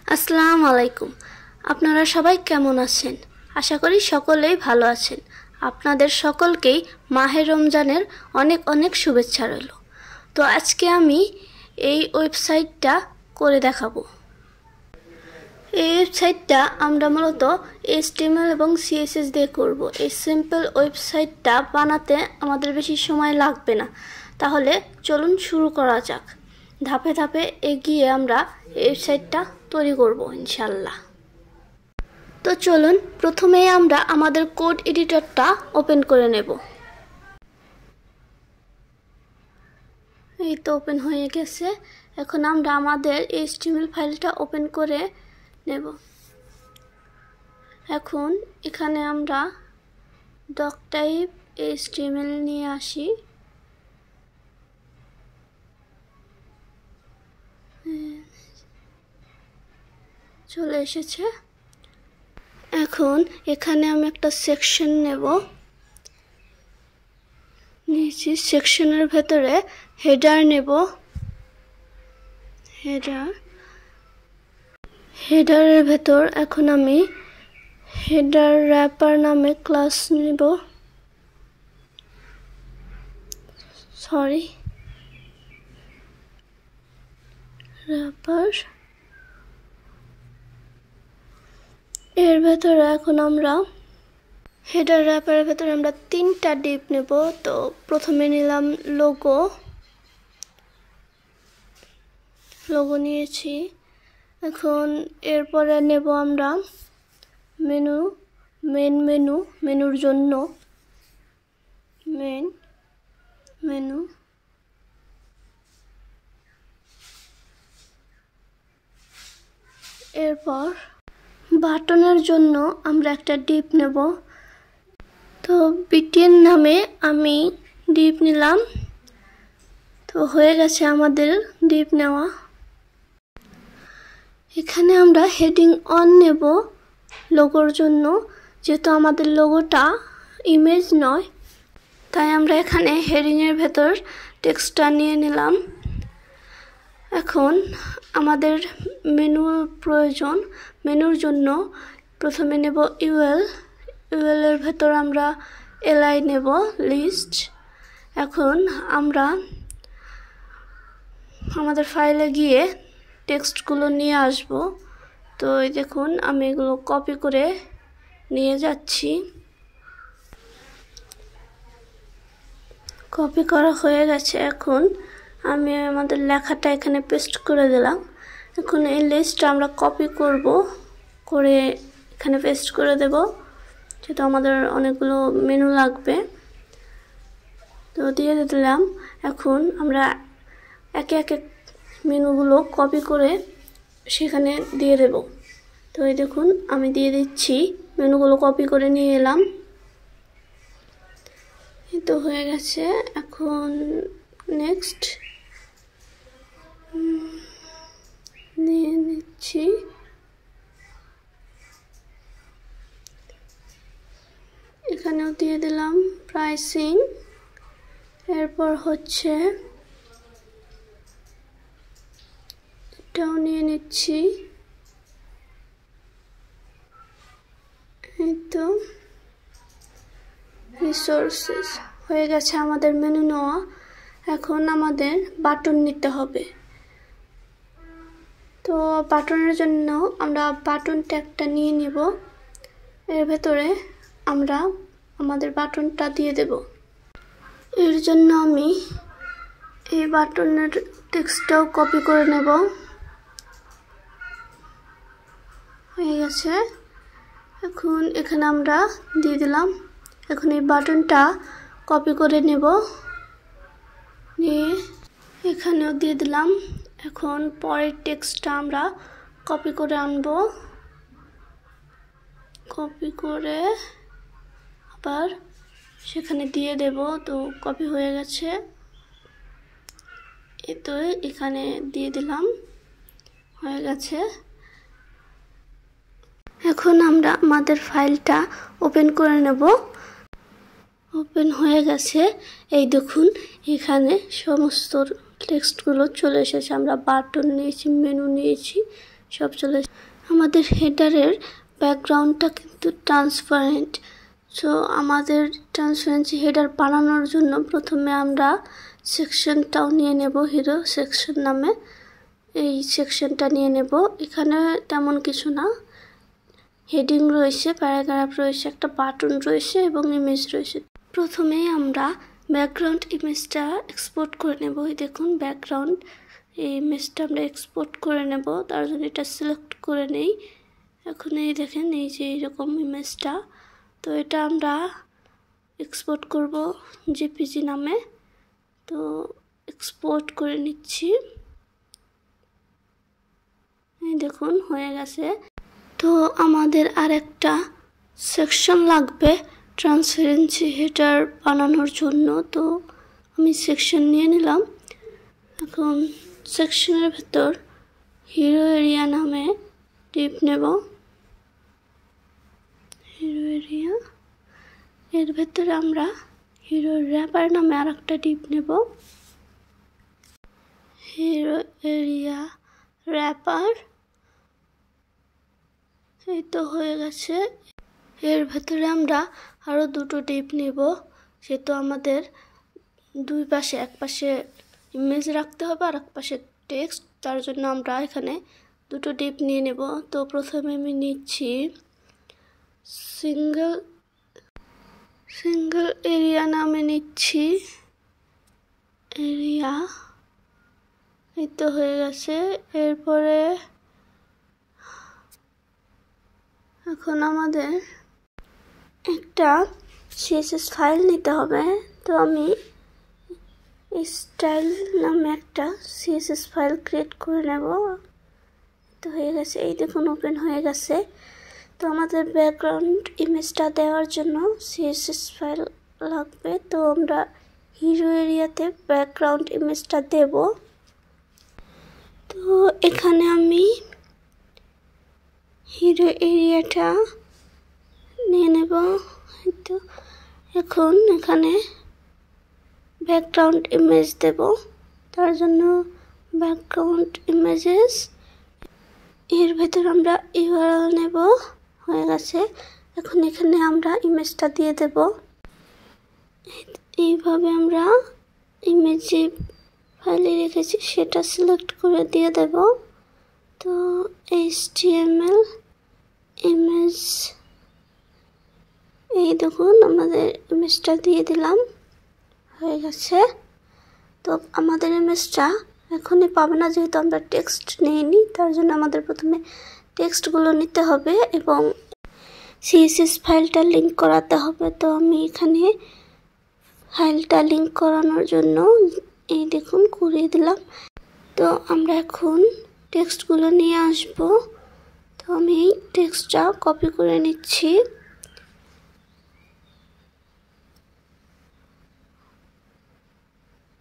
আসসালামু আলাইকুম। আপনারা সবাই কেমন আছেন? আশা করি সকলেই ভালো আছেন। আপনাদের সকলকেই মাহে রমজানের অনেক অনেক শুভেচ্ছা রইল। তো আজকে আমি এই ওয়েবসাইটটা করে দেখাবো। এই ওয়েবসাইটটা আমরা মূলত HTML এবং CSS দিয়ে করব। এই সিম্পল ওয়েবসাইটটা বানাতে আমাদের বেশি সময় লাগবে না। তাহলে চলুন শুরু করা যাক। ধাপে ধাপে এগিয়ে আমরা ওয়েবসাইটটা তৈরি করব ইনশাআল্লাহ। তো চলুন প্রথমেই আমরা আমাদের কোড এডিটরটা ওপেন করে নেব। এই তো ওপেন হয়ে গেছে। এখন আমরা আমাদের HTML ফাইলটা ওপেন করে নেব। এখন এখানে আমরা ডক টাইপ HTML নিয়ে আসি। চলে এসেছে। এখন এখানে আমি একটা সেকশন নেব। নিচে সেকশনের ভেতরে হেডার নেব। হেডারের ভেতর এখন আমি হেডার র্যাপার নামে ক্লাস নেব। র্যাপার এর ভেতরে এখন আমরা হেডার র্যাপারের ভেতরে আমরা 3টা ডিপ নেব। তো প্রথমে নিলাম লোগো নিয়েছি। এখন এরপরে নেব আমরা মেনুর জন্য মেনু। এরপর বাটনের জন্য আমরা একটা ডিপ নেব। তো বিটিএন নামে আমি ডিপ নিলাম। তো হয়ে গেছে আমাদের ডিপ নেওয়া। এখানে আমরা হেডিং অন নেব লোগোর জন্য। যেহেতু আমাদের লোগোটা ইমেজ নয়, তাই আমরা এখানে হেডিংয়ের ভেতর টেক্সটটা নিয়ে নিলাম। এখন আমাদের মেনুর প্রয়োজন। মেনুর জন্য প্রথমে নেব ইউএল এর ভেতর আমরা এলআই নেব, লিস্ট। এখন আমরা আমাদের ফাইলে গিয়ে টেক্সটগুলো নিয়ে আসব। তো এই দেখুন আমি এগুলো কপি করে নিয়ে যাচ্ছি। কপি করা হয়ে গেছে। এখন আমি আমাদের লেখাটা এখানে পেস্ট করে দিলাম। এখন এই লিস্টটা আমরা কপি করে এখানে পেস্ট করে দেব, যেহেতু আমাদের অনেকগুলো মেনু লাগবে। তো দিয়ে দিলাম। এখন আমরা একে একে মেনুগুলো কপি করে সেখানে দিয়ে দেব। তো এই দেখুন আমি দিয়ে দিচ্ছি। মেনুগুলো কপি করে নিয়ে এলাম। এই তো হয়ে গেছে। এখন নেক্সট নিয়ে নিচ্ছি। এখানেও দিয়ে দিলাম প্রাইসিং। এরপর হচ্ছে এটাও নিয়ে নিচ্ছি। এই তো রিসোর্সেস হয়ে গেছে আমাদের মেনু নেওয়া। এখন আমাদের বাটন নিতে হবে। তো বাটনের জন্য আমরা বাটন ট্যাগটা নিয়ে নিব। এর ভেতরে আমরা আমাদের বাটনটা দিয়ে দেব। এর জন্য আমি এই বাটনের টেক্সটটাও কপি করে নেব। হয়ে গেছে। এখন এখানে আমরা দিয়ে দিলাম। এখন এই বাটনটা কপি করে নেব, নিয়ে এখানেও দিয়ে দিলাম। এখন পরের টেক্সটটা আমরা কপি করে আনব। কপি করে আবার সেখানে দিয়ে দেব। তো কপি হয়ে গেছে। এই তো এখানে দিয়ে দিলাম। হয়ে গেছে। এখন আমরা আমাদের ফাইলটা ওপেন করে নেব। ওপেন হয়ে গেছে। এই দেখুন এখানে সমস্ত টেক্সটগুলো চলে এসেছে। আমরা বাটন নিয়েছি, মেনু নিয়েছি, সব চলে এসেছে। আমাদের হেডারের ব্যাকগ্রাউন্ডটা কিন্তু ট্রান্সপারেন্ট। সো আমাদের ট্রান্সপারেন্সি হেডার বানানোর জন্য প্রথমে আমরা সেকশনটাও নিয়ে নেব, হিরো সেকশন নামে এই সেকশনটা নিয়ে নেব। এখানে তেমন কিছু না, হেডিং রয়েছে, প্যারাগ্রাফ রয়েছে, একটা বাটন রয়েছে এবং ইমেজ রয়েছে। প্রথমেই আমরা ব্যাকগ্রাউন্ড ইমেজটা এক্সপোর্ট করে নেব। এই দেখুন ব্যাকগ্রাউন্ড এই ইমেজটা আমরা এক্সপোর্ট করে নেব, তার জন্য এটা সিলেক্ট করে নেই। এখন এই দেখেন এই যে এইরকম ইমেজটা, তো এটা আমরা এক্সপোর্ট করব জেপিজি নামে। তো এক্সপোর্ট করে নিচ্ছি, এই দেখুন হয়ে গেছে। তো আমাদের আর একটা সেকশন লাগবে ট্রান্সপারেন্সি হেডার বানানোর জন্য। তো আমি সেকশন নিয়ে নিলাম। এখন সেকশনের ভেতর হিরো এরিয়া নামে টিপ নেব, হিরো এরিয়া। এর ভেতরে আমরা হিরো র্যাপার নামে আর একটা টিপ নেব, হিরো এরিয়া র্যাপার। এই তো হয়ে গেছে। এর ভেতরে আমরা আরও দুটো টিপ নেব, যেহেতু আমাদের দুই পাশে, এক পাশে ইমেজ রাখতে হবে আর এক পাশে টেক্সট, তার জন্য আমরা এখানে দুটো টিপ নিয়ে নেব। তো প্রথমে আমি নিচ্ছি সিঙ্গেল এরিয়া নামে নিচ্ছি এরিয়া। এই তো হয়ে গেছে। এরপরে এখন আমাদের একটা সিএসএস ফাইল নিতে হবে। তো আমি স্টাইল নামে একটা সিএসএস ফাইল ক্রিয়েট করে নেব। তো হয়ে গেছে, এই দেখুন ওপেন হয়ে গেছে। তো আমাদের ব্যাকগ্রাউন্ড ইমেজটা দেওয়ার জন্য সিএসএস ফাইল লাগবে। তো আমরা হিরো এরিয়াতে ব্যাকগ্রাউন্ড ইমেজটা দেব। তো এখানে আমি হিরো এরিয়াটা নিয়ে নেব। তো এখন এখানে ব্যাকগ্রাউন্ড ইমেজ দেব, তার জন্য ব্যাকগ্রাউন্ড ইমেজেস, এর ভেতর আমরা ইউআরএল নেব। হয়ে গেছে। এখন এখানে আমরা ইমেজটা দিয়ে দেব। এইভাবে আমরা ইমেজ যে ফাইলে রেখেছি সেটা সিলেক্ট করে দিয়ে দেব। তো HTML ইমেজ, এই দেখুন আমাদের ইমেজটা দিয়ে দিলাম, হয়ে গেছে। তো আমাদের ইমেজটা এখনই পাবে না, যেহেতু আমরা টেক্সট নিইনি, তার জন্য আমাদের প্রথমে টেক্সটগুলো নিতে হবে এবং সিএসএস ফাইলটা লিঙ্ক করাতে হবে। তো আমি এখানে ফাইলটা লিঙ্ক করানোর জন্য এই দেখুন করিয়ে দিলাম। তো আমরা এখন টেক্সটগুলো নিয়ে আসব। তো আমি টেক্সটটা কপি করে নিচ্ছি।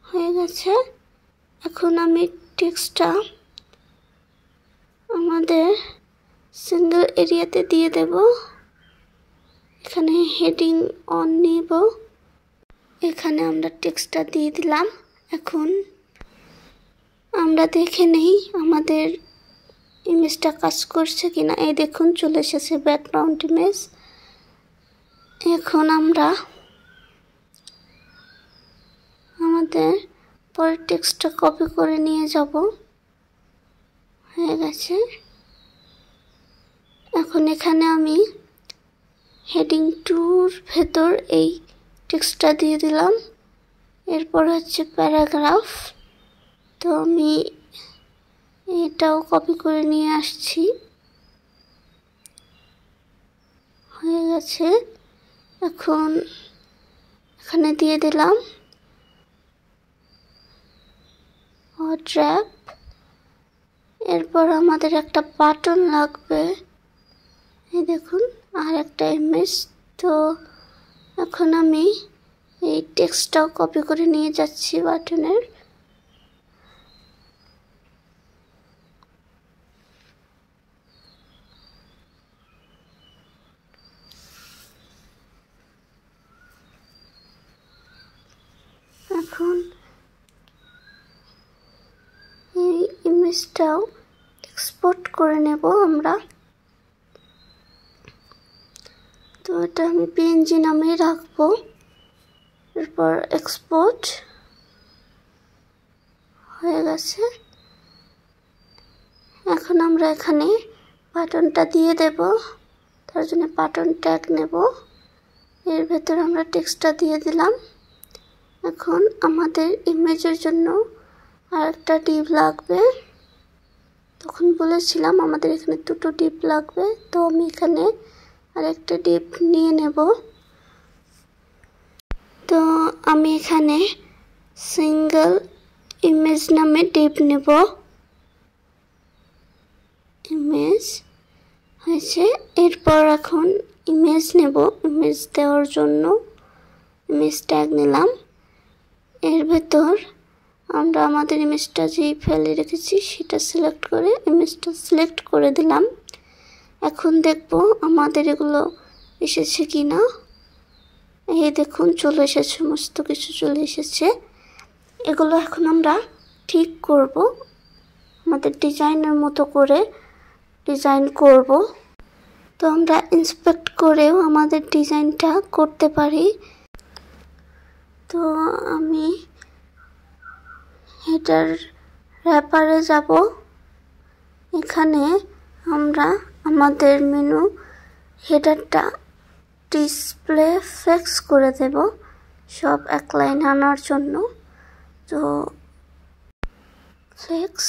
হয়ে গেছে। এখন আমি টেক্সটটা আমাদের সিঙ্গেল এরিয়াতে দিয়ে দেব। এখানে হেডিং অন নিব, এখানে আমরা টেক্সটটা দিয়ে দিলাম। এখন আমরা দেখে নেই আমাদের ইমেজটা কাজ করছে কিনা। এই দেখুন চলে এসেছে ব্যাকগ্রাউন্ড ইমেজ। এখন আমরা আমাদের পরের টেক্সটটা কপি করে নিয়ে যাব। হয়ে গেছে। এখন এখানে আমি হেডিং 2-র ভেতর এই টেক্সটটা দিয়ে দিলাম। এরপর হচ্ছে প্যারাগ্রাফ। তো আমি এটাও কপি করে নিয়ে আসছি। হয়ে গেছে। এখন এখানে দিয়ে দিলাম ড্র্যাগ। এরপর আমাদের একটা বাটন লাগবে, এই দেখুন আর একটা ইমেজ। তো এখন আমি এই টেক্সটটাও কপি করে নিয়ে যাচ্ছি বাটনের। এখন এই ইমেজটাও এক্সপোর্ট করে নেব আমরা। তো এটা আমি পিএনজি নামে রাখবো। এরপর এক্সপোর্ট হয়ে গেছে। এখন আমরা এখানে বাটনটা দিয়ে দেব। তার জন্য বাটন ট্যাগ নেব। এর ভেতর আমরা টেক্সটটা দিয়ে দিলাম। এখন আমাদের ইমেজের জন্য আরেকটা ডিপ লাগবে। তখন বলেছিলাম আমাদের এখানে দুটো ডিপ লাগবে, তো আমি এখানে আরেকটা ডিপ নিয়ে নেব। তো আমি এখানে সিঙ্গেল ইমেজ নামে ডিপ নেব। ইমেজ হয়েছে। এরপর এখন ইমেজ নেব। ইমেজ দেওয়ার জন্য ইমেজ ট্যাগ নিলাম। এর ভেতর আমরা আমাদের ইমেজটা যেই ফাইলে রেখেছি সেটা সিলেক্ট করে ইমেজটা সিলেক্ট করে দিলাম। এখন দেখব আমাদের এগুলো এসেছে কি না। এই দেখুন চলে এসেছে, সমস্ত কিছু চলে এসেছে। এগুলো এখন আমরা ঠিক করব, আমাদের ডিজাইনের মতো করে ডিজাইন করব। তো আমরা ইন্সপেক্ট করেও আমাদের ডিজাইনটা করতে পারি। তো আমি হেডার র্যাপারে যাব। এখানে আমরা আমাদের মেনু হেডারটা ডিসপ্লে ফ্লেক্স করে দেব সব এক লাইন আনার জন্য। তো ফ্লেক্স,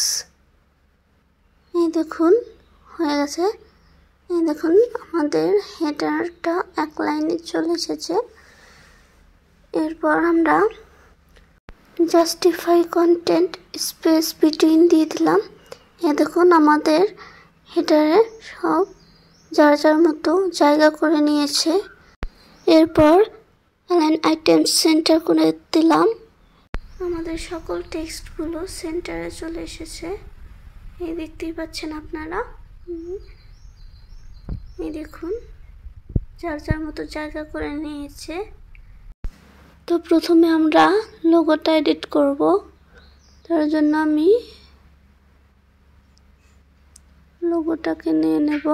এই দেখুন হয়ে গেছে। এই দেখুন আমাদের হেডারটা এক লাইনে চলে এসেছে। এরপর আমরা জাস্টিফাই কন্টেন্ট স্পেস বিটুইন দিয়ে দিলাম। এই দেখুন আমাদের হেডারে সব যার যার মতো জায়গা করে নিয়েছে। এরপর অ্যালাইন আইটেম সেন্টার করে দিলাম। আমাদের সকল টেক্সটগুলো সেন্টারে চলে এসেছে। এই দেখতেই পাচ্ছেন আপনারা। এই দেখুন যার যার মতো জায়গা করে নিয়েছে। তো প্রথমে আমরা লোগোটা এডিট করব। তার জন্য আমি লোগোটাকে নিয়ে নেব।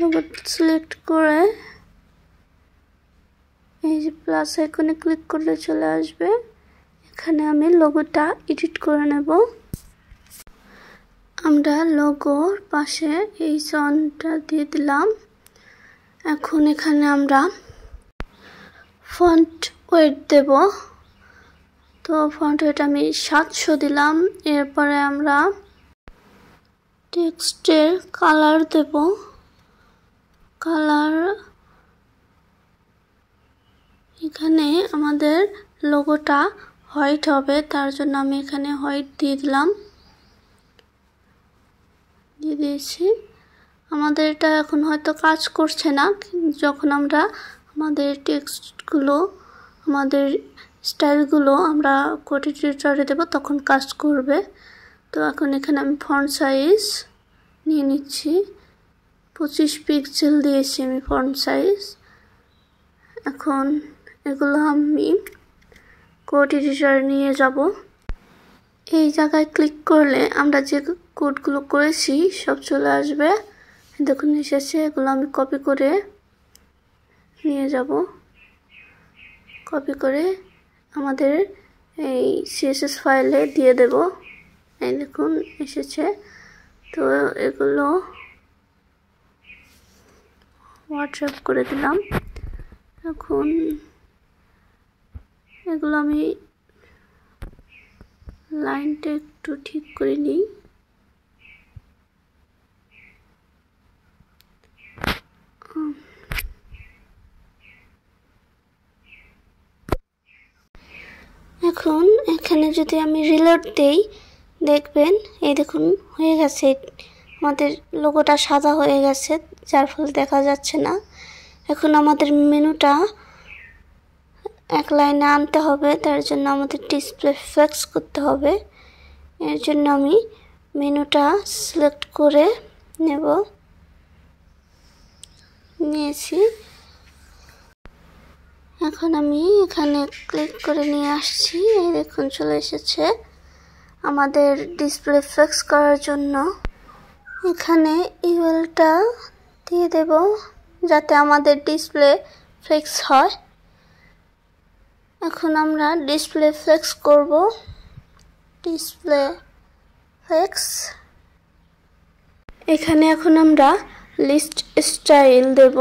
লোগোটা সিলেক্ট করে এই যে প্লাস আইকনে ক্লিক করলে চলে আসবে। এখানে আমি লোগোটা এডিট করে নেব। আমরা লোগোর পাশে এই সনটা দিয়ে দিলাম। এখন এখানে আমরা ফন্ট ওয়েট দেব। তো ফন্ট ওয়েট আমি 700 দিলাম। এরপরে আমরা টেক্সটের কালার দেব। কালার এখানে আমাদের লোগোটা হোয়াইট হবে, তার জন্য আমি এখানে হোয়াইট দিয়ে দিলাম, দিয়ে দিয়েছি। আমাদের এটা এখন হয়তো কাজ করছে না, যখন আমরা আমাদের টেক্সটগুলো আমাদের স্টাইলগুলো আমরা কোড এডিটরে দেব তখন কাজ করবে। তো এখন এখানে আমি ফন্ট সাইজ নিয়ে নিচ্ছি, 25 পিক্সেল দিয়েছি আমি ফন্ট সাইজ। এখন এগুলো আমি কোড এডিটরে নিয়ে যাব। এই জায়গায় ক্লিক করলে আমরা যে কোডগুলো করেছি সব চলে আসবে। দেখুন এসেছে। এগুলো আমি কপি করে নিয়ে যাব। কপি করে আমাদের এই সিএসএস ফাইলে দিয়ে দেব। এই দেখুন এসেছে। তো এগুলো হোয়াটসঅ্যাপ করে দিলাম। এখন এগুলো আমি লাইনটা একটু ঠিক করে নিই। এখন এখানে যদি আমি রিলোড দেই দেখবেন এই দেখুন হয়ে গেছে, আমাদের লোগোটা সাদা হয়ে গেছে, যার ফলে দেখা যাচ্ছে না। এখন আমাদের মেনুটা এক লাইনে আনতে হবে, তার জন্য আমাদের ডিসপ্লে ফ্লেক্স করতে হবে। এর জন্য আমি মেনুটা সিলেক্ট করে নেব, নিয়েছি। এখন আমি এখানে ক্লিক করে নিয়ে আসছি। এই দেখুন চলে এসেছে। আমাদের ডিসপ্লে ফিক্স করার জন্য এখানে ইউএলটা দিয়ে দেব যাতে আমাদের ডিসপ্লে ফিক্স হয়। এখন আমরা ডিসপ্লে ফিক্স করব। ডিসপ্লে ফিক্স, এখানে এখন আমরা লিস্ট স্টাইল দেব।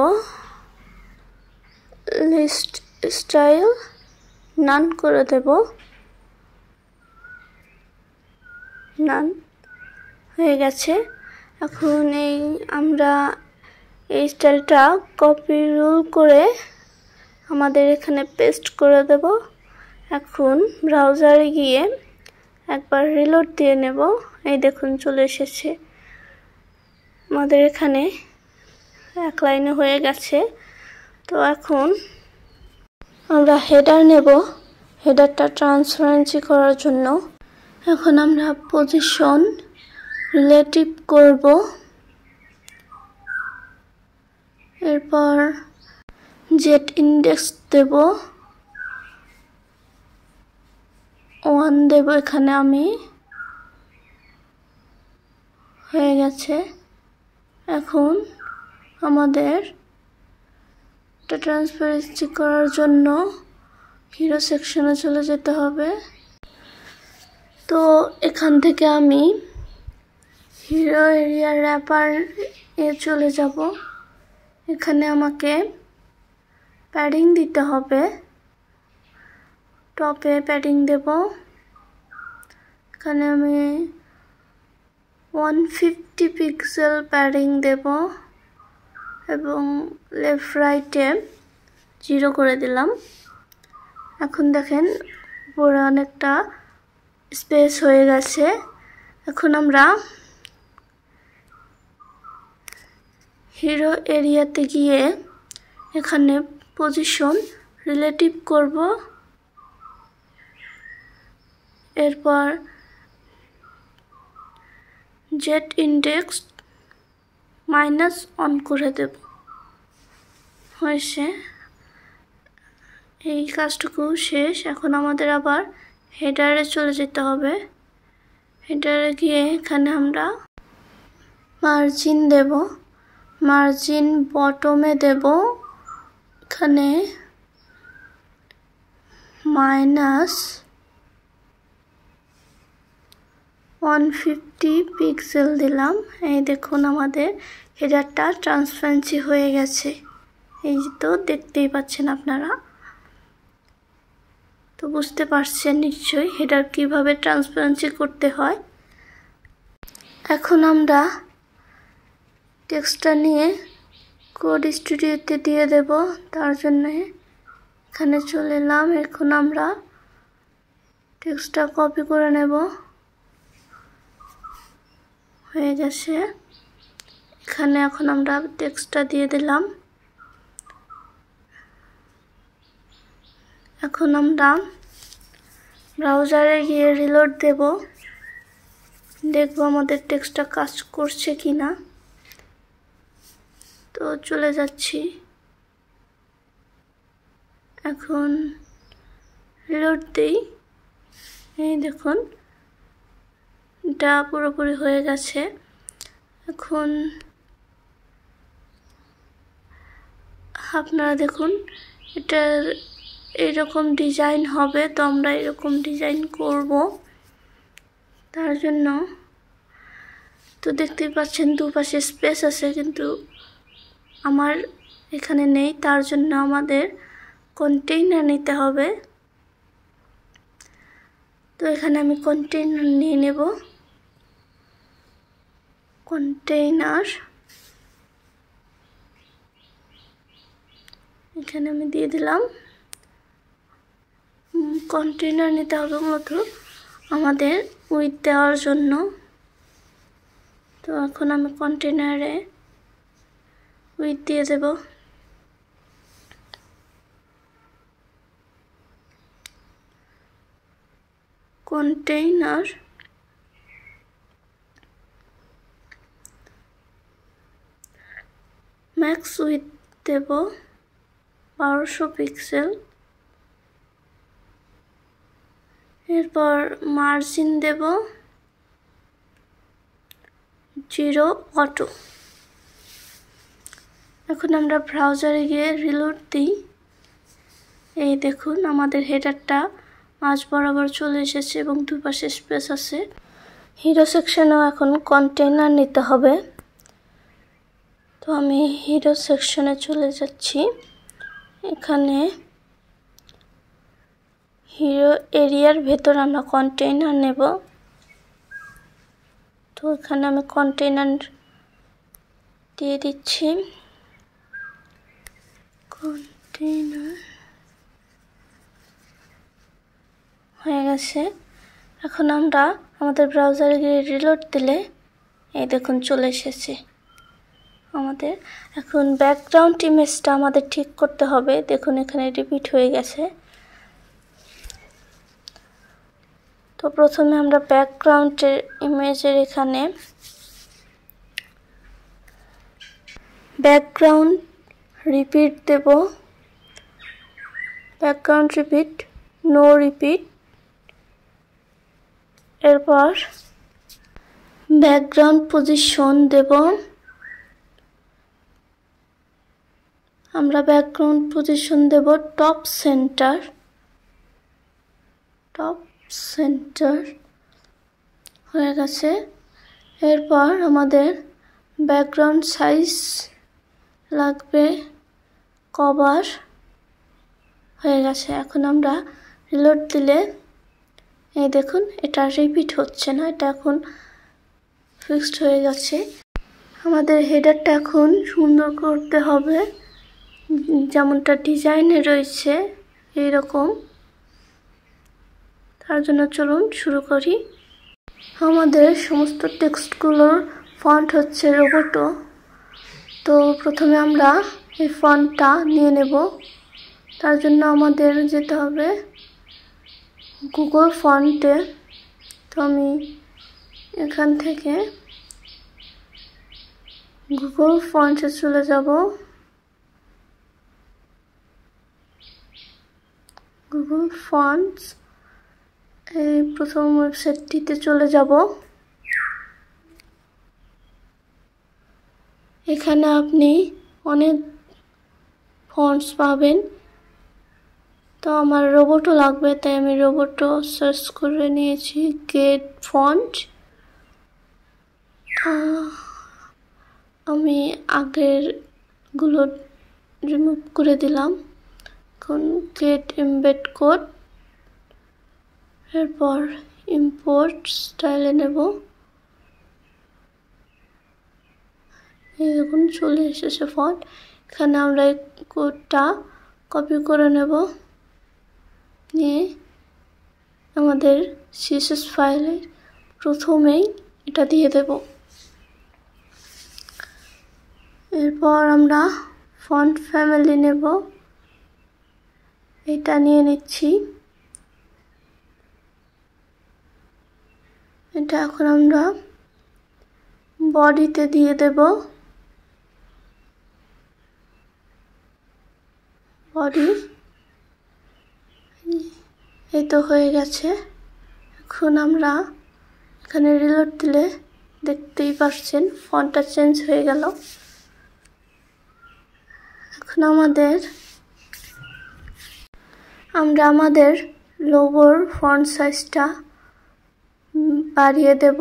লিস্ট স্টাইল নান করে দেব। নান হয়ে গেছে। এখন আমরা এই স্টাইলটা কপি রুল করে আমাদের এখানে পেস্ট করে দেব। এখন ব্রাউজারে গিয়ে একবার রিলোড দিয়ে নেব। এই দেখুন চলে এসেছে আমাদের এখানে, এক লাইনে হয়ে গেছে। তো এখন আমরা হেডার নেব, হেডারটা ট্রান্সপারেন্সি করার জন্য। এখন আমরা পজিশন রিলেটিভ করব, এরপর জেট ইন্ডেক্স দেব 1 দেব এখানে আমি, হয়ে গেছে। এখন আমাদের এটা ট্রান্সপারেন্সি করার জন্য হিরো সেকশনে চলে যেতে হবে। তো এখান থেকে আমি হিরো এরিয়া র্যাপার চলে যাব। এখানে আমাকে প্যাডিং দিতে হবে, টপে প্যাডিং দেব। এখানে আমি 150 পিক্সেল প্যাডিং দেব এবং লেফট রাইটে 0 করে দিলাম। এখন দেখেন পুরো অনেকটা স্পেস হয়ে গেছে। এখন আমরা হিরো এরিয়াতে গিয়ে এখানে পজিশন রিলেটিভ করব, এরপর জেট ইন্ডেক্স -1 করে দেব। হয়েছে, এই কাজটুকু শেষ। এখন আমাদের আবার হেডারে চলে যেতে হবে। হেডারে গিয়ে এখানে আমরা মার্জিন দেব, মার্জিন বটমে দেব এখানে -150 পিক্সেল দিলাম। এই দেখুন আমাদের হেডারটা ট্রান্সপারেন্সি হয়ে গেছে। এই তো দেখতেই পাচ্ছেন আপনারা, তো বুঝতে পারছেন নিশ্চয়ই হেডার কিভাবে ট্রান্সপারেন্সি করতে হয়। এখন আমরা টেক্সটটা নিয়ে কোড স্টুডিওতে দিয়ে দেব। তার জন্য এখানে চলে এলাম। এখন আমরা টেক্সটটা কপি করে নেব, হয়ে গেছে। এখানে এখন আমরা টেক্সটটা দিয়ে দিলাম। এখন আমরা ব্রাউজারে গিয়ে রিলোড দেব, দেখব আমাদের টেক্সটটা কাজ করছে কিনা। তো চলে যাচ্ছি। এখন রিলোড দেই, এই দেখুন এটা পুরোপুরি হয়ে গেছে। এখন আপনারা দেখুন এটার এইরকম ডিজাইন হবে, তো আমরা এরকম ডিজাইন করব। তার জন্য তো দেখতেই পাচ্ছেন দুপাশে স্পেস আছে, কিন্তু আমার এখানে নেই। তার জন্য আমাদের কন্টেইনার নিতে হবে। তো এখানে আমি কন্টেইনার নিয়ে নেব। কন্টেইনার এখানে আমি দিয়ে দিলাম। কন্টেইনার নিতে হবে মূলত আমাদের উইথ দেওয়ার জন্য। তো এখন আমি কন্টেইনারে উইথ দিয়ে দেব। কন্টেইনার ম্যাক্স উইথ দেব 1200 পিক্সেল। এরপর মার্জিন দেব জিরো অটো। এখন আমরা ব্রাউজারে গিয়ে রিলোড দিই। এই দেখুন আমাদের হেডারটা মাঝ বরাবর চলে এসেছে এবং দুপাশে স্পেস আছে। হিরো সেকশনেও এখন কন্টেইনার নিতে হবে। তো আমি হিরো সেকশনে চলে যাচ্ছি। এখানে হিরো এরিয়ার ভেতর আমরা কন্টেইনার নেব। তো এখানে আমি কন্টেইনার দিয়ে দিচ্ছি। কন্টেইনার হয়ে গেছে। এখন আমরা আমাদের ব্রাউজারে গিয়ে রিলোড দিলে এই দেখুন চলে এসেছে আমাদের। এখন ব্যাকগ্রাউন্ড ইমেজটা আমাদের ঠিক করতে হবে। দেখুন এখানে রিপিট হয়ে গেছে। তো প্রথমে আমরা ব্যাকগ্রাউন্ডের ইমেজের এখানে ব্যাকগ্রাউন্ড রিপিট দেব। Background repeat, no repeat. এরপর ব্যাকগ্রাউন্ড পজিশন দেব। আমরা ব্যাকগ্রাউন্ড পজিশন দেব টপ সেন্টার। টপ সেন্টার হয়ে গেছে। এরপর আমাদের ব্যাকগ্রাউন্ড সাইজ লাগবে কভার হয়ে গেছে। এখন আমরা রিলোড দিলে এই দেখুন এটা রিপিট হচ্ছে না, এটা এখন ফিক্সড হয়ে গেছে। আমাদের হেডারটা এখন সুন্দর করতে হবে, যেমনটা ডিজাইনে রয়েছে এইরকম। তার জন্য চলুন শুরু করি। আমাদের সমস্ত টেক্সটগুলোর ফন্ট হচ্ছে রোবোটো। তো প্রথমে আমরা এই ফন্টটা নিয়ে নেব। তার জন্য আমাদের যেতে হবে গুগল ফন্টে। তো আমি এখান থেকে গুগল ফন্টে চলে যাব। গুগল ফন্টস এই প্রথম ওয়েবসাইটটিতে চলে যাব। এখানে আপনি অনেক ফন্টস পাবেন। তো আমার রোবোটো লাগবে, তাই আমি রোবোটো সার্চ করে নিয়েছি। Get font. আমি আগেরগুলো রিমুভ করে দিলাম। এখন গেট এমবেড কোড। এরপর ইম্পোর্ট স্টাইলে নেব। এই দেখুন চলে এসেছে ফন্ট। এখানে আমরা এই কোডটা কপি করে নেব, নিয়ে আমাদের সিএসএস ফাইলে প্রথমেই এটা দিয়ে দেব। এরপর আমরা ফন্ট ফ্যামিলি নেব, এটা নিয়ে নিচ্ছি। এটা এখন আমরা বডিতে দিয়ে দেব। বডি এই তো হয়ে গেছে। এখন আমরা এখানে রিলোড দিলে দেখতেই পাচ্ছেন ফন্টটা চেঞ্জ হয়ে গেল। এখন আমরা আমাদের লোগোর ফন্ট সাইজটা বাড়িয়ে দেব।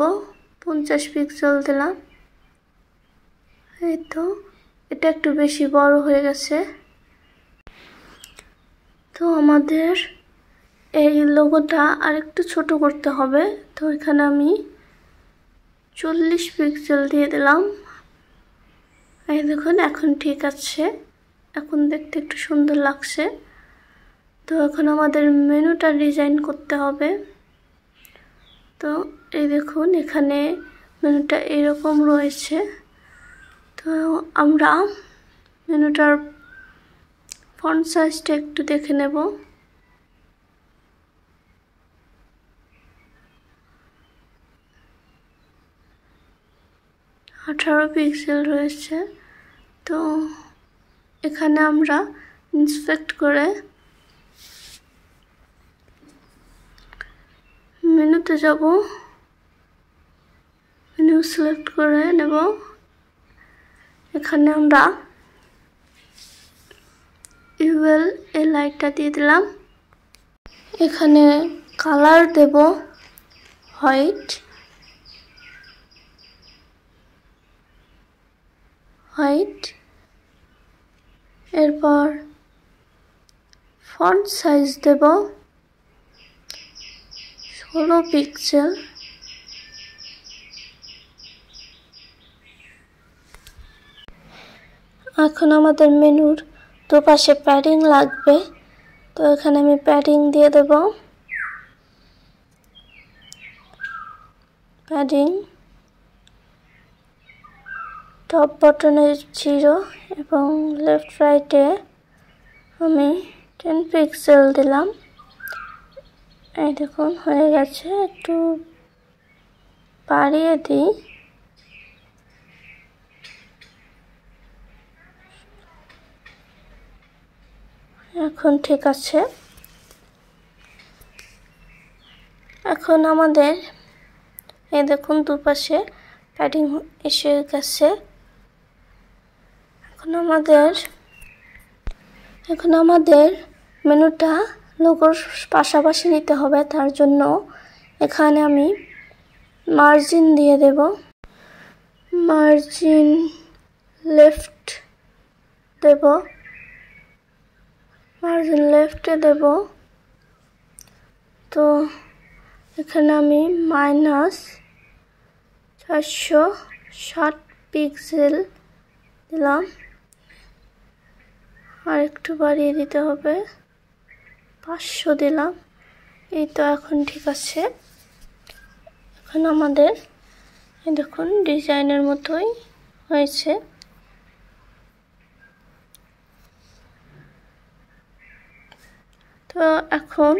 50 পিক্সেল দিলাম। এই তো এটা একটু বেশি বড় হয়ে গেছে। তো আমাদের এই লোগোটা আরেকটু ছোট করতে হবে। তো এখানে আমি 40 পিক্সেল দিয়ে দিলাম। এই দেখুন এখন ঠিক আছে, এখন দেখতে একটু সুন্দর লাগছে। তো এখন আমাদের মেনুটা ডিজাইন করতে হবে। তো এই দেখুন এখানে মেনুটা এরকম রয়েছে। তো আমরা মেনুটার ফন্ট সাইজটা একটু দেখে নেব। 18 পিক্সেল রয়েছে। তো এখানে আমরা ইন্সপেক্ট করে মেনুতে যাব। নিউ সিলেক্ট করে নেব। এখানে আমরা ইউএল এই লাইটটা দিয়ে দিলাম। এখানে কালার দেব হোয়াইট, এরপর ফন্ট সাইজ দেব 16 পিক্সেল। এখন আমাদের মেনুর দুপাশে প্যাডিং লাগবে, তো এখানে আমি প্যাডিং দিয়ে দেব। প্যাডিং টপ বটনে 0 এবং লেফট রাইটে আমি 10 পিক্সেল দিলাম। এই দেখুন হয়ে গেছে, একটু বাড়িয়ে দিই। এখন ঠিক আছে। এখন আমাদের এই দেখুন দুপাশে প্যাডিং এসে গেছে। এখন আমাদের মেনুটা লোগোর পাশাপাশি নিতে হবে, তার জন্য এখানে আমি মার্জিন দিয়ে দেব। মার্জিন লেফট দেব, মার্জিন লেফটে দেব। তো এখানে আমি -460 পিক্সেল দিলাম, আর একটু বাড়িয়ে দিতে হবে, 500 দিলাম। এই তো এখন ঠিক আছে। এখন আমাদের এই দেখুন ডিজাইনের মতোই হয়েছে। তো এখন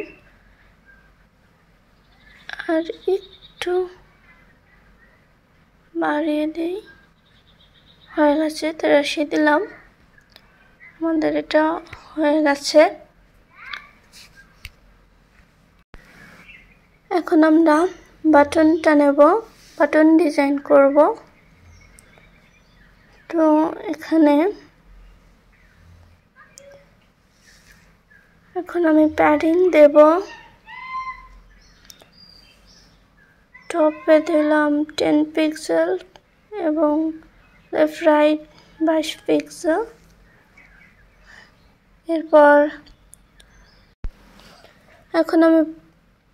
আর একটু বাড়িয়ে দিই, হয়ে গেছে। 83 দিলাম, আমাদের এটা হয়ে গেছে। এখন আমরা বাটনটা নেব, বাটন ডিজাইন করব। তো এখানে এখন আমি প্যাডিং দেব। টপে দিলাম 10 পিক্সেল এবং লেফট রাইট 22 পিক্সেল। এরপর এখন আমি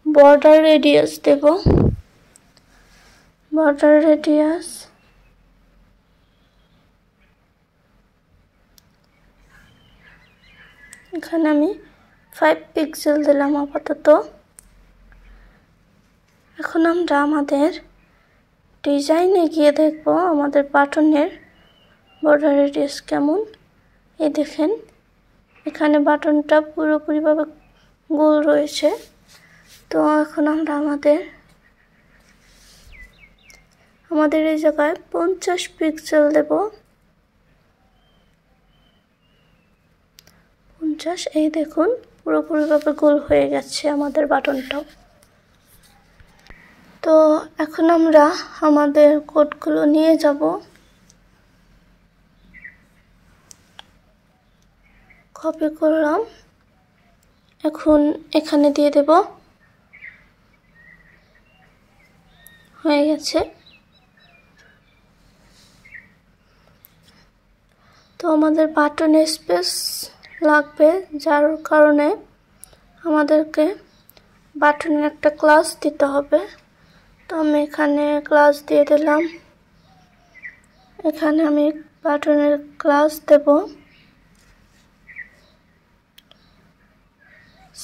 বর্ডার রেডিয়াস দেব। বর্ডার রেডিয়াস এখানে আমি 5 পিক্সেল দিলাম আপাতত। এখন আমরা আমাদের ডিজাইনে গিয়ে দেখব আমাদের বাটনের বর্ডার রেডিয়াস কেমন। এই দেখেন এখানে বাটনটা পুরোপুরিভাবে গোল রয়েছে। তো এখন আমরা আমাদের এই জায়গায় 50 পিক্সেল দেব। 50, এই দেখুন পুরোপুরিভাবে গোল হয়ে গেছে আমাদের বাটনটাও। তো এখন আমরা আমাদের কোডগুলো নিয়ে যাব। কপি করলাম, এখন এখানে দিয়ে দেব। হয়ে গেছে। তো আমাদের বাটনে স্পেস লাগবে, যার কারণে আমাদেরকে বাটনের একটা ক্লাস দিতে হবে। তো আমি এখানে ক্লাস দিয়ে দিলাম। এখানে আমি বাটনের ক্লাস দেব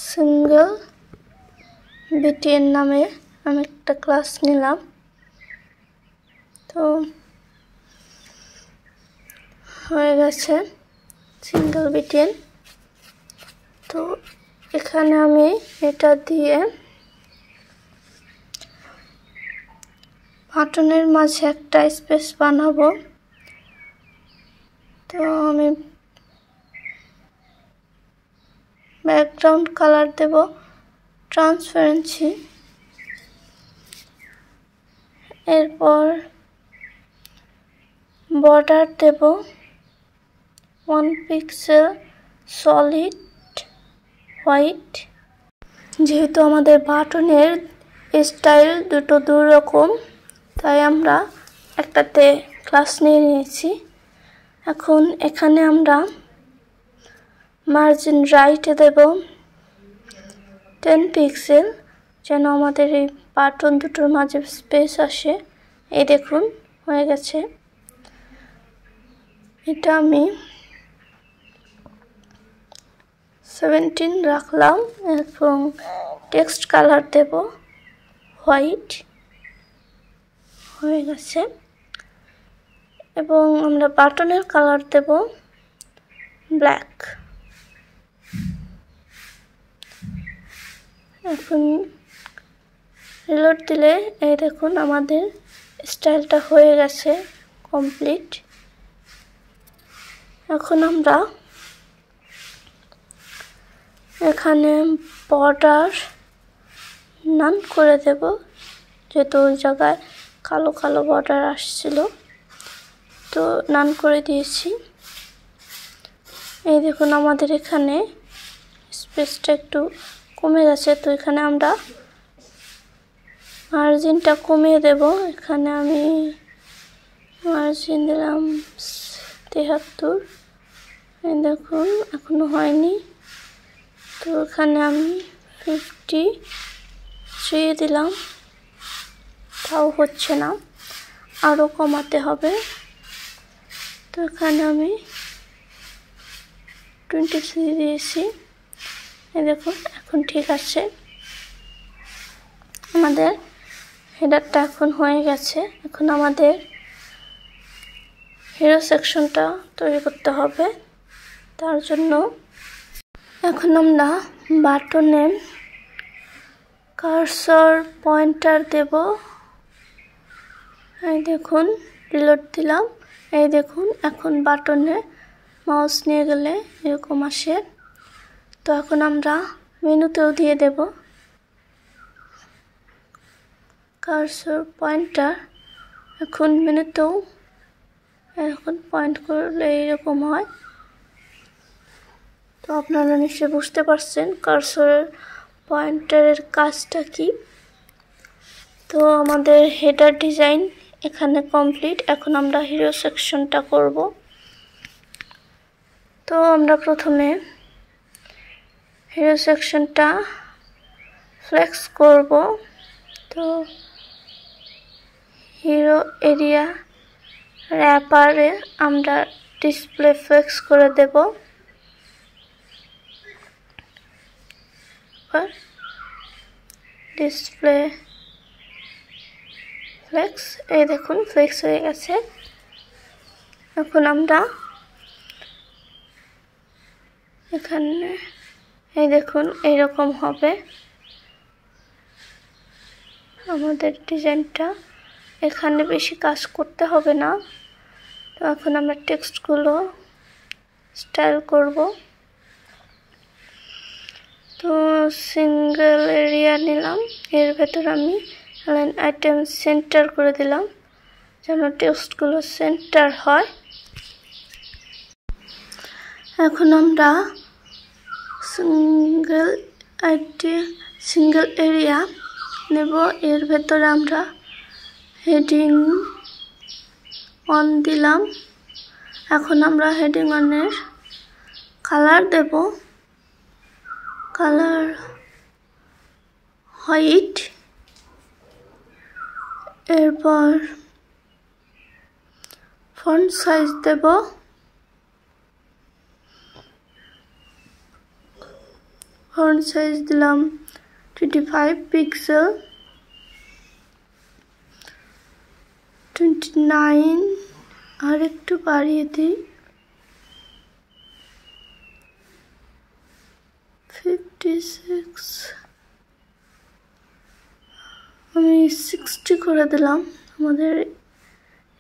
সিঙ্গেল বিটিএন নামে আমি একটা ক্লাস নিলাম। তো হয়ে গেছে সিঙ্গেল বিটিএন। তো এখানে আমি এটা দিয়ে বাটনের মাঝে একটা স্পেস বানাবো। তো আমি ব্যাকগ্রাউন্ড কালার দেব ট্রান্সপারেন্সি। এরপর বর্ডার দেব 1 পিক্সেল সলিড হোয়াইট। যেহেতু আমাদের বাটনের স্টাইল দুটো দুই রকম, তাই আমরা একটাতে ক্লাস নিয়ে নিয়েছি। এখন এখানে আমরা মার্জিন রাইটে দেব 10 পিক্সেল, যেন আমাদের এই বাটন দুটোর মাঝে স্পেস আসে। এই দেখুন হয়ে গেছে। এটা আমি 17 রাখলাম এবং টেক্সট কালার দেব হোয়াইট। হয়ে গেছে। এবং আমরা বাটনের কালার দেব ব্ল্যাক। এখন রিলোড দিলে এই দেখুন আমাদের স্টাইলটা হয়ে গেছে কমপ্লিট। এখন আমরা এখানে বর্ডার নান করে দেব, যেহেতু ওই জায়গায় কালো কালো বর্ডার আসছিল, তো নান করে দিয়েছি। এই দেখুন আমাদের এখানে স্পেসটা একটু কমে গেছে, তো এখানে আমরা মার্জিনটা কমিয়ে দেব। এখানে আমি মার্জিন দিলাম 73। এই দেখুন এখনো হয়নি, তো এখানে আমি 53 দিলাম, তাও হচ্ছে না, আরও কমাতে হবে। তো এখানে আমি 23 দিয়েছি। এই দেখুন এখন ঠিক আছে। আমাদের হেডারটা এখন হয়ে গেছে। এখন আমাদের হিরো সেকশনটা তৈরি করতে হবে। তার জন্য এখন আমরা বাটনে কার্সর পয়েন্টার দেব। এই দেখুন রিলোড দিলাম। এই দেখুন এখন বাটনে মাউস নিয়ে গেলে এরকম আসে। তো এখন আমরা মেনুতেও দিয়ে দেব কার্সর পয়েন্টার। এখন মেনুতেও এখন পয়েন্ট করলে এইরকম হয়। তো আপনারা নিশ্চয়ই বুঝতে পারছেন কার্সরের পয়েন্টারের কাজটা কি। তো আমাদের হেডার ডিজাইন এখানে কমপ্লিট। এখন আমরা হিরো সেকশনটা করব। তো আমরা প্রথমে হিরো সেকশনটা ফ্লেক্স করব। তো হিরো এরিয়া র্যাপারে আমরা ডিসপ্লে ফ্লেক্স করে দেব। ডিসপ্লে ফ্লেক্স, এই দেখুন ফ্লেক্স হয়ে গেছে। এখন আমরা এখানে এই দেখুন এইরকম হবে আমাদের ডিজাইনটা। এখানে বেশি কাজ করতে হবে না। তো এখন আমরা টেক্সটগুলো স্টাইল করব। তো সিঙ্গেল এরিয়া নিলাম, এর ভেতর আমি লাইন আইটেম সেন্টার করে দিলাম, যেন টেক্সটগুলো সেন্টার হয়। এখন আমরা সিঙ্গেল এরিয়া নেব, এর ভেতরে আমরা হেডিং 1 দিলাম। এখন আমরা হেডিং 1-এর কালার দেব, কালার হোয়াইট। এরপর ফন্ট সাইজ দেব, ফন্ট সাইজ দিলাম 25 পিক্সেল, 29 আর একটু বাড়িয়ে দিই 56, আমি 60 করে দিলাম। আমাদের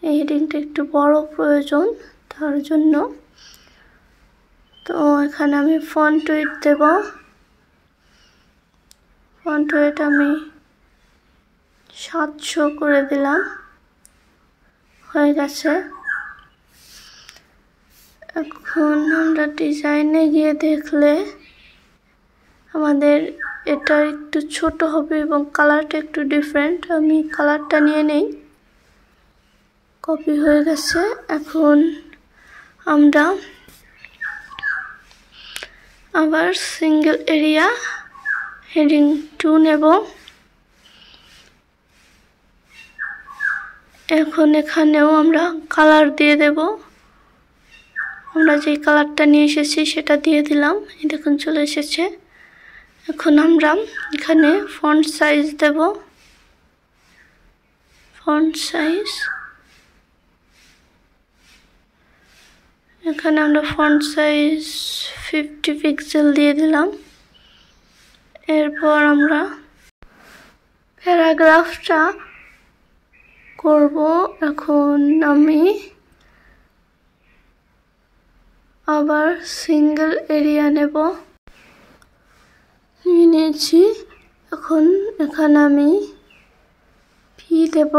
এই হেডিংটা একটু বড় প্রয়োজন, তার জন্য। তো এখানে আমি ফন্ট ওয়েট দেব, ফন্ট ওয়েট আমি 700 করে দিলাম, হয়ে গেছে। এখন আমরা ডিজাইনে গিয়ে দেখলে আমাদের এটা একটু ছোট হবে এবং কালারটা একটু ডিফারেন্ট। আমি কালারটা নিয়ে নেই, কপি হয়ে গেছে। এখন আমরা আবার সিঙ্গেল এরিয়া হেডিং 2 নেব। এখন এখানেও আমরা কালার দিয়ে দেব। আমরা যে কালারটা নিয়ে এসেছি সেটা দিয়ে দিলাম, এই দেখুন চলে এসেছে। এখন আমরা এখানে ফন্ট সাইজ দেব। ফন্ট সাইজ এখানে আমরা ফন্ট সাইজ 50 পিক্সেল দিয়ে দিলাম। এরপর আমরা প্যারাগ্রাফটা করব। এখন আমি আবার সিঙ্গেল এরিয়া নেব, নিয়েছি। এখন এখানে আমি ফি দেব।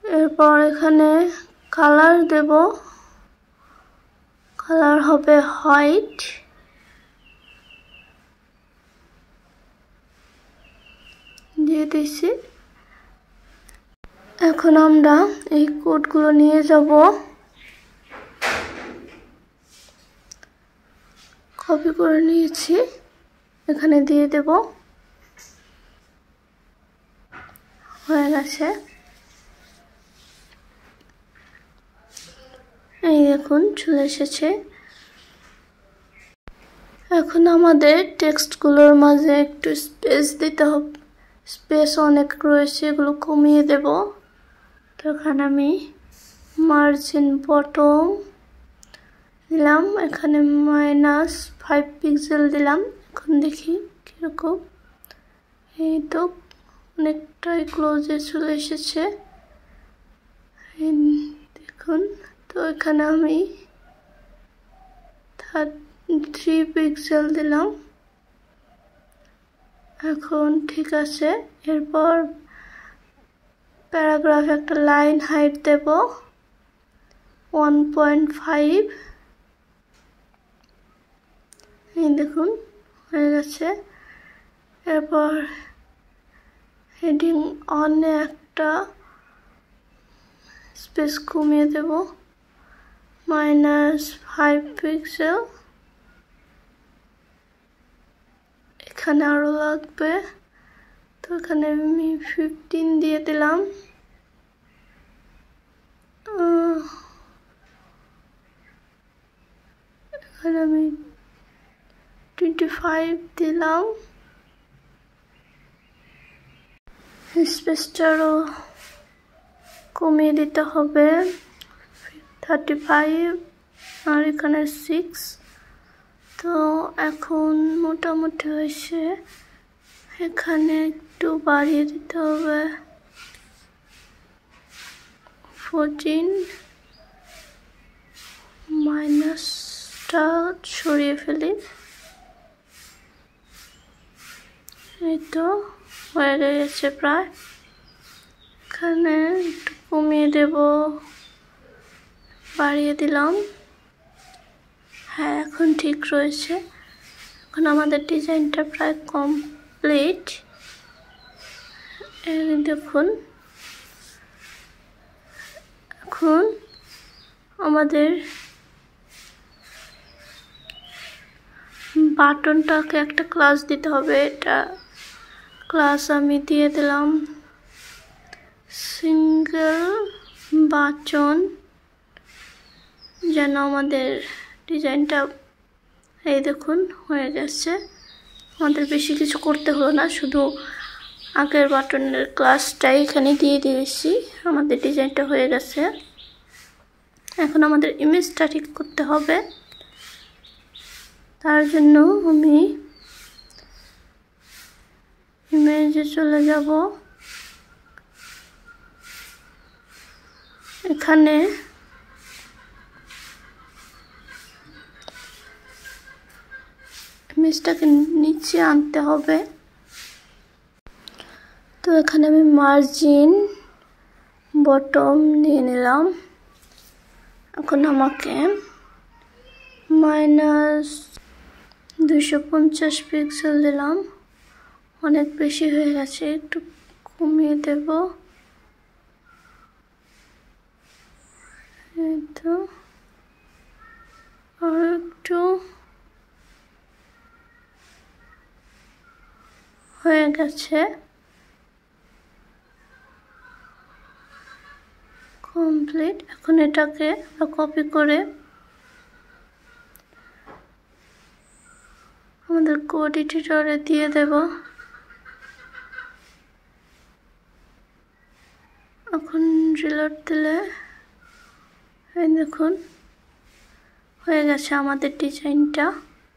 এরপর এখানে কালার দেব, কালার হবে হোয়াইট। দিয়ে দিয়েছি। এখন আমরা এই কোডগুলো নিয়ে যাব, কপি করে নিয়েছি, এখানে দিয়ে দেব। হয়ে গেছে। এই দেখুন চলে এসেছে। এখন আমাদের টেক্সটগুলোর মাঝে একটু স্পেস দিতে হবে, স্পেস অনেক রয়েছে, এগুলো কমিয়ে দেব। তো এখানে আমি মার্জিন বটম দিলাম, এখানে -5 পিক্সেল দিলাম। এখন দেখি কিরকম। এই তো অনেকটাই ক্লোজে চলে এসেছে, দেখুন। তো এখানে আমি 3 পিক্সেল দিলাম। এখন ঠিক আছে। এরপর প্যারাগ্রাফ একটা লাইন হাইট দেব 1.5। এই দেখুন হয়ে গেছে। এরপর হেডিং অনে একটা স্পেস কমিয়ে দেব, -5 পিক্সেল। এখানে আরো লাগবে, তো এখানে আমি 15 দিয়ে দিলাম। এখানে আমি 25 দিলাম। স্পেসটারও কমিয়ে দিতে হবে, 35 আর এখানে 6। তো এখন মোটামুটি হয়েছে। এখানে একটু বাড়িয়ে দিতে হবে, 14। মাইনাসটা সরিয়ে ফেলি। এই তো হয়ে গেছে প্রায়। এখানে একটু কমিয়ে দেব, বাড়িয়ে দিলাম। হ্যাঁ, এখন ঠিক রয়েছে। এখন আমাদের ডিজাইনটা প্রায় কমপ্লিট। দেখুন এখন আমাদের বাটনটাকে একটা ক্লাস দিতে হবে। এটা ক্লাস আমি দিয়ে দিলাম সিঙ্গেল বাটন, যেন আমাদের ডিজাইনটা, এই দেখুন হয়ে গেছে। আমাদের বেশি কিছু করতে হলো না, শুধু আগের বাটনের ক্লাসটাই এখানে দিয়ে দিয়েছি, আমাদের ডিজাইনটা হয়ে গেছে। এখন আমাদের ইমেজটা ঠিক করতে হবে। তার জন্য আমি ইমেজে চলে যাব। এখানে ইমেজটাকে নিচে আনতে হবে। তো এখানে আমি মার্জিন বটম নিয়ে নিলাম, এখন আমাকে -250 পিক্সেল দিলাম, অনেক বেশি হয়ে গেছে, একটু কমিয়ে দেব। এই তো আর একটু হয়ে গেছে, কমপ্লিট। এখন এটাকে কপি করে আমাদের কোড এডিটরে দিয়ে দেব। এখন রিলোড দিলে এই দেখুন হয়ে গেছে, আমাদের ডিজাইনটা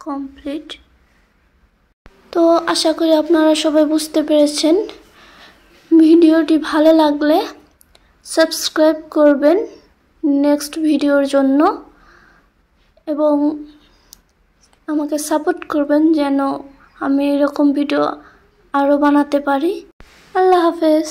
কমপ্লিট। তো আশা করি আপনারা সবাই বুঝতে পেরেছেন। ভিডিওটি ভালো লাগলে সাবস্ক্রাইব করবেন নেক্সট ভিডিওর জন্য এবং আমাকে সাপোর্ট করবেন যেন আমি এরকম ভিডিও আরও বানাতে পারি। আল্লাহ হাফেজ।